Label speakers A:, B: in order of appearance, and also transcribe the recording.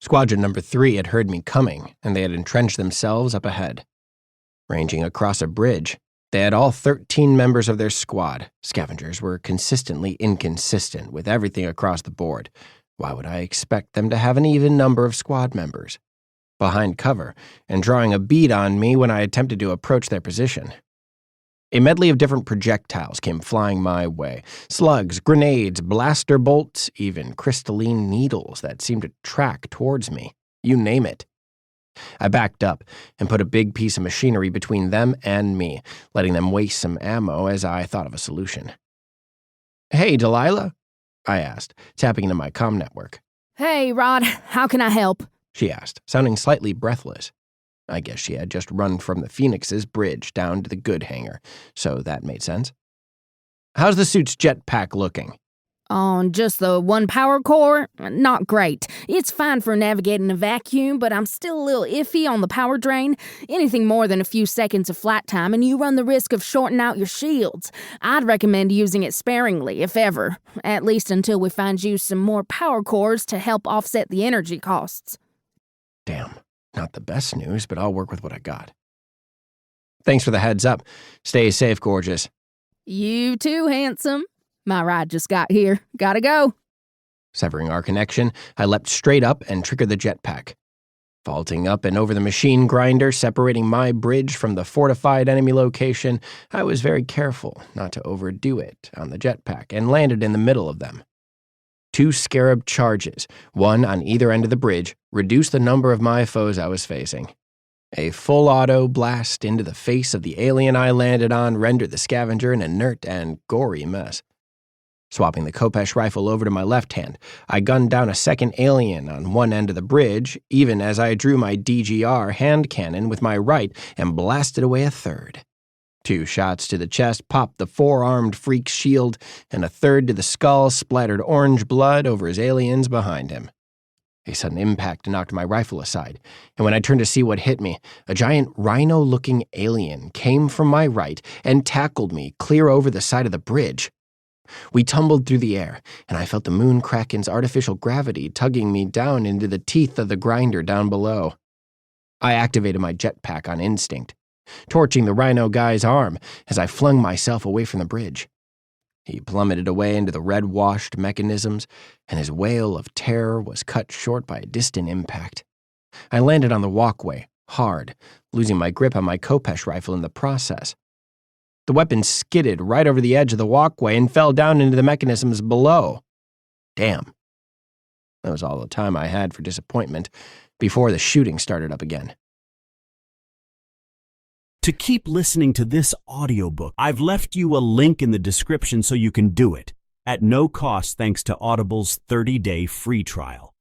A: Squadron number 3 had heard me coming, and they had entrenched themselves up ahead. Ranging across a bridge, they had all 13 members of their squad. Scavengers were consistently inconsistent with everything across the board. Why would I expect them to have an even number of squad members? Behind cover, and drawing a bead on me when I attempted to approach their position. A medley of different projectiles came flying my way. Slugs, grenades, blaster bolts, even crystalline needles that seemed to track towards me. You name it. I backed up and put a big piece of machinery between them and me, letting them waste some ammo as I thought of a solution. "Hey, Delilah?" I asked, tapping into my comm network.
B: "Hey, Rod, how can I help?"
A: she asked, sounding slightly breathless. I guess she had just run from the Phoenix's bridge down to the good hangar, so that made sense. "How's the suit's jetpack looking?"
B: On just the one power core? Not great. It's fine for navigating a vacuum, but I'm still a little iffy on the power drain. Anything more than a few seconds of flight time and you run the risk of shorting out your shields. I'd recommend using it sparingly, if ever, at least until we find you some more power cores to help offset the energy costs.
A: Damn, not the best news, but I'll work with what I got. Thanks for the heads up. Stay safe, gorgeous.
B: You too, handsome. My ride just got here. Gotta go.
A: Severing our connection, I leapt straight up and triggered the jetpack. Vaulting up and over the machine grinder separating my bridge from the fortified enemy location, I was very careful not to overdo it on the jetpack and landed in the middle of them. 2 scarab charges, one on either end of the bridge, reduced the number of my foes I was facing. A full auto blast into the face of the alien I landed on rendered the scavenger an inert and gory mess. Swapping the Kopesh rifle over to my left hand, I gunned down a second alien on one end of the bridge, even as I drew my DGR hand cannon with my right and blasted away a third. 2 shots to the chest popped the 4-armed freak's shield, and a third to the skull splattered orange blood over his aliens behind him. A sudden impact knocked my rifle aside, and when I turned to see what hit me, a giant rhino-looking alien came from my right and tackled me clear over the side of the bridge. We tumbled through the air, and I felt the moon kraken's artificial gravity tugging me down into the teeth of the grinder down below. I activated my jetpack on instinct, torching the rhino guy's arm as I flung myself away from the bridge. He plummeted away into the red-washed mechanisms, and his wail of terror was cut short by a distant impact. I landed on the walkway, hard, losing my grip on my Kopesh rifle in the process. The weapon skidded right over the edge of the walkway and fell down into the mechanisms below. Damn. That was all the time I had for disappointment before the shooting started up again.
C: To keep listening to this audiobook, I've left you a link in the description so you can do it, at no cost thanks to Audible's 30-day free trial.